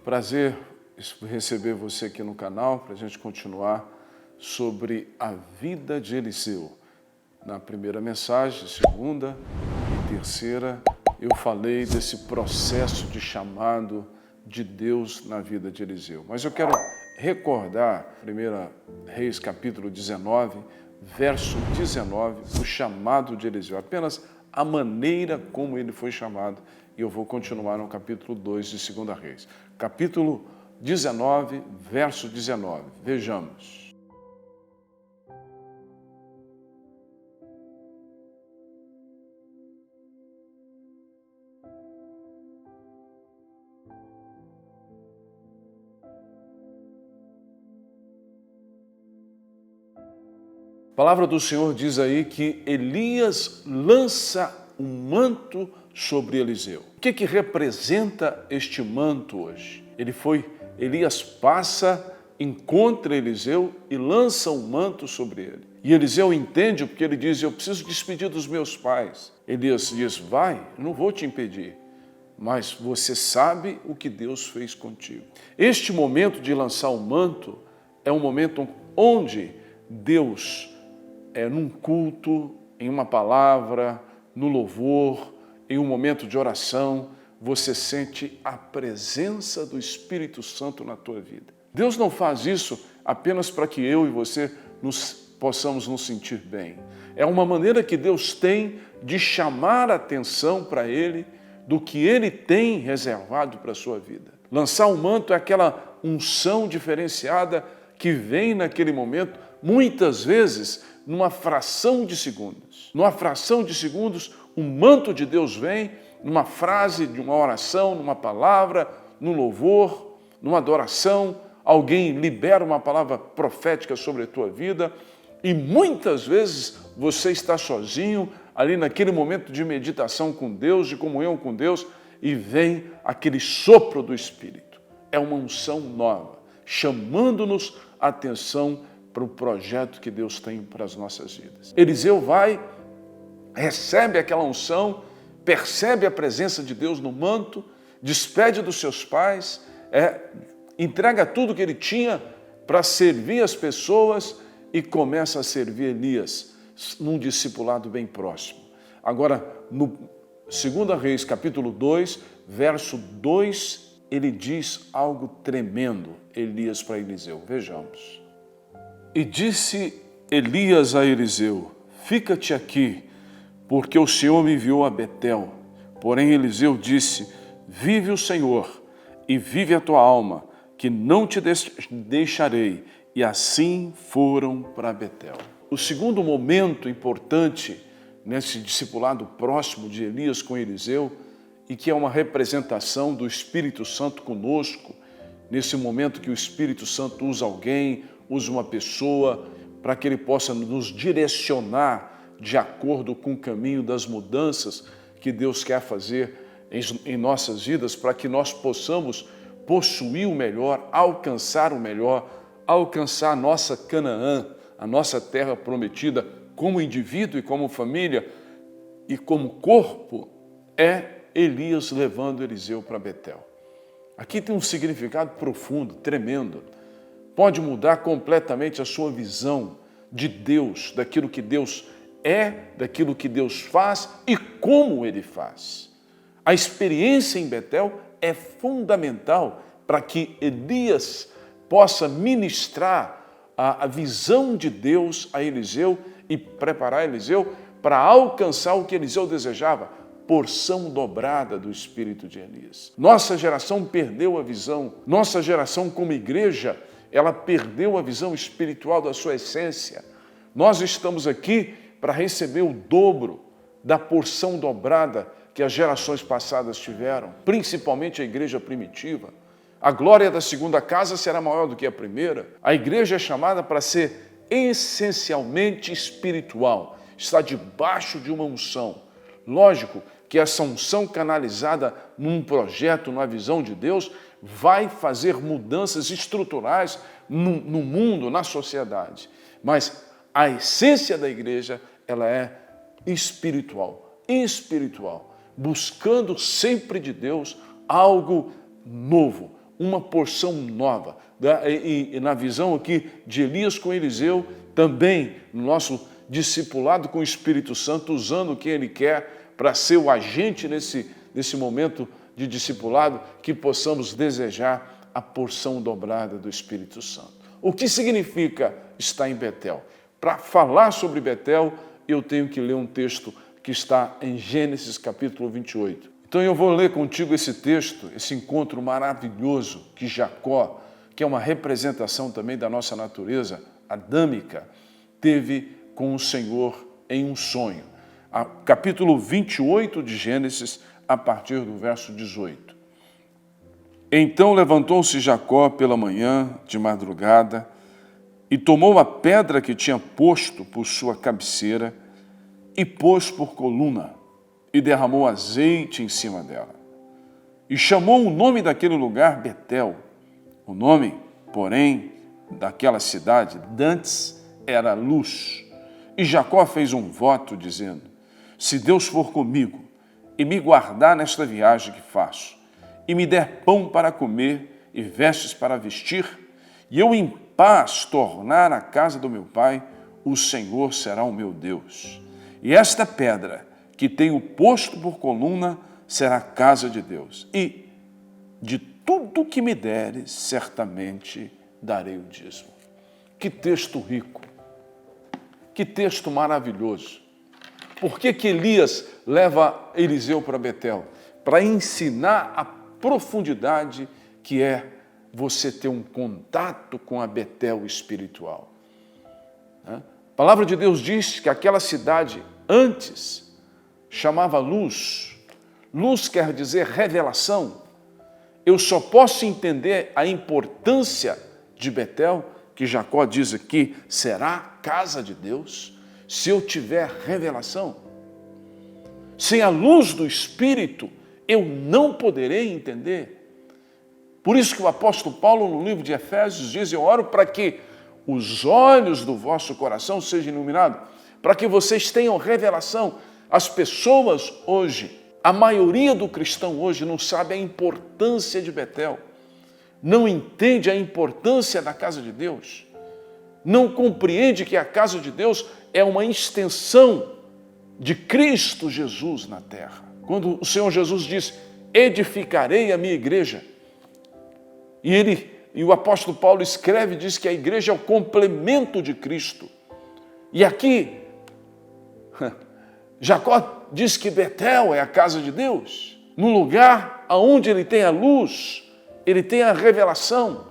Prazer receber você aqui no canal para a gente continuar sobre a vida de Eliseu. Na primeira mensagem, segunda e terceira, eu falei desse processo de chamado de Deus na vida de Eliseu. Mas eu quero recordar, 1 Reis capítulo 19, verso 19, o chamado de Eliseu. Apenas a maneira como ele foi chamado. E eu vou continuar no capítulo 2 de 2 Reis. Capítulo 19, verso 19. Vejamos. A palavra do Senhor diz aí que Elias lança um manto sobre Eliseu. O que representa este manto hoje? Elias passa, encontra Eliseu e lança um manto sobre ele. E Eliseu entende porque ele diz, eu preciso despedir dos meus pais. Elias diz, vai, não vou te impedir, mas você sabe o que Deus fez contigo. Este momento de lançar o manto é um momento onde Deus num culto, em uma palavra, no louvor, em um momento de oração, você sente a presença do Espírito Santo na tua vida. Deus não faz isso apenas para que eu e você possamos nos sentir bem. É uma maneira que Deus tem de chamar a atenção para Ele do que Ele tem reservado para a sua vida. Lançar o manto é aquela unção diferenciada que vem naquele momento, muitas vezes, numa fração de segundos. Numa fração de segundos, o manto de Deus vem numa frase de uma oração, numa palavra, num louvor, numa adoração. Alguém libera uma palavra profética sobre a tua vida e muitas vezes você está sozinho ali naquele momento de meditação com Deus, de comunhão com Deus e vem aquele sopro do Espírito. É uma unção nova, chamando-nos a atenção para o projeto que Deus tem para as nossas vidas. Eliseu vai, recebe aquela unção, percebe a presença de Deus no manto, despede dos seus pais, entrega tudo que ele tinha para servir as pessoas e começa a servir Elias num discipulado bem próximo. Agora, no 2 Reis, capítulo 2, verso 2, ele diz algo tremendo, Elias para Eliseu. Vejamos. E disse Elias a Eliseu, fica-te aqui, porque o Senhor me enviou a Betel. Porém Eliseu disse, vive o Senhor e vive a tua alma, que não te deixarei. E assim foram para Betel. O segundo momento importante nesse discipulado próximo de Elias com Eliseu, e que é uma representação do Espírito Santo conosco, nesse momento que o Espírito Santo usa alguém, usa uma pessoa, para que ele possa nos direcionar de acordo com o caminho das mudanças que Deus quer fazer em nossas vidas, para que nós possamos possuir o melhor, alcançar o melhor, alcançar a nossa Canaã, a nossa terra prometida, como indivíduo e como família e como corpo, é Elias levando Eliseu para Betel. Aqui tem um significado profundo, tremendo. Pode mudar completamente a sua visão de Deus, daquilo que Deus é, daquilo que Deus faz e como Ele faz. A experiência em Betel é fundamental para que Elias possa ministrar a visão de Deus a Eliseu e preparar Eliseu para alcançar o que Eliseu desejava, porção dobrada do Espírito de Elias. Nossa geração perdeu a visão, nossa geração como igreja, ela perdeu a visão espiritual da sua essência. Nós estamos aqui para receber o dobro da porção dobrada que as gerações passadas tiveram, principalmente a igreja primitiva. A glória da segunda casa será maior do que a primeira. A igreja é chamada para ser essencialmente espiritual, está debaixo de uma unção. Lógico que essa unção canalizada num projeto, numa visão de Deus, vai fazer mudanças estruturais no mundo, na sociedade. Mas a essência da igreja, ela é espiritual, buscando sempre de Deus algo novo, uma porção nova. E na visão aqui de Elias com Eliseu, também no nosso discipulado com o Espírito Santo, usando quem Ele quer para ser o agente nesse momento de discipulado, que possamos desejar a porção dobrada do Espírito Santo. O que significa estar em Betel? Para falar sobre Betel, eu tenho que ler um texto que está em Gênesis capítulo 28. Então eu vou ler contigo esse texto, esse encontro maravilhoso que Jacó, que é uma representação também da nossa natureza adâmica, teve com o Senhor em um sonho. Capítulo 28 de Gênesis, a partir do verso 18. Então levantou-se Jacó pela manhã, de madrugada, e tomou a pedra que tinha posto por sua cabeceira e pôs por coluna, e derramou azeite em cima dela. E chamou o nome daquele lugar Betel. O nome, porém, daquela cidade, dantes, era Luz. E Jacó fez um voto, dizendo: se Deus for comigo e me guardar nesta viagem que faço, e me der pão para comer e vestes para vestir, e eu em paz tornar à casa do meu pai, o Senhor será o meu Deus. E esta pedra que tenho posto por coluna será a casa de Deus. E de tudo que me deres, certamente darei o dízimo. Que texto rico, que texto maravilhoso. Por que Elias leva Eliseu para Betel? Para ensinar a profundidade que é você ter um contato com a Betel espiritual. A palavra de Deus diz que aquela cidade antes chamava Luz. Luz quer dizer revelação. Eu só posso entender a importância de Betel, que Jacó diz aqui, será a casa de Deus, se eu tiver revelação. Sem a luz do Espírito, eu não poderei entender. Por isso que o apóstolo Paulo, no livro de Efésios, diz: eu oro para que os olhos do vosso coração sejam iluminados, para que vocês tenham revelação. As pessoas hoje, a maioria do cristão hoje não sabe a importância de Betel, não entende a importância da casa de Deus, não compreende que a casa de Deus é uma extensão de Cristo Jesus na terra. Quando o Senhor Jesus diz: edificarei a minha igreja, e o apóstolo Paulo escreve e diz que a igreja é o complemento de Cristo. E aqui, Jacó diz que Betel é a casa de Deus, no lugar onde ele tem a luz, ele tem a revelação.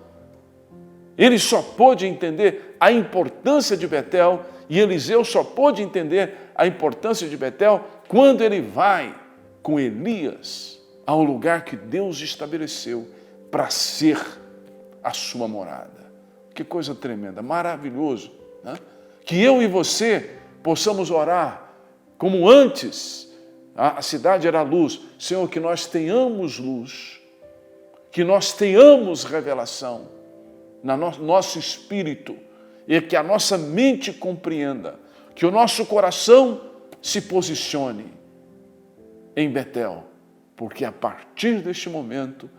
Ele só pôde entender a importância de Betel, e Eliseu só pôde entender a importância de Betel quando ele vai com Elias ao lugar que Deus estabeleceu para ser a sua morada. Que coisa tremenda, maravilhoso, né? Que eu e você possamos orar como antes a cidade era luz. Senhor, que nós tenhamos luz, que nós tenhamos revelação no nosso espírito, e que a nossa mente compreenda, que o nosso coração se posicione em Betel, porque a partir deste momento,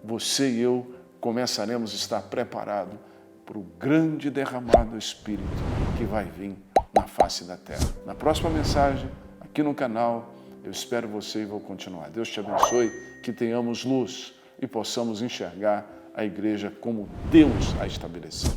você e eu começaremos a estar preparados para o grande derramado do Espírito que vai vir na face da terra. Na próxima mensagem, aqui no canal, eu espero você e vou continuar. Deus te abençoe, que tenhamos luz e possamos enxergar a igreja como Deus a estabeleceu.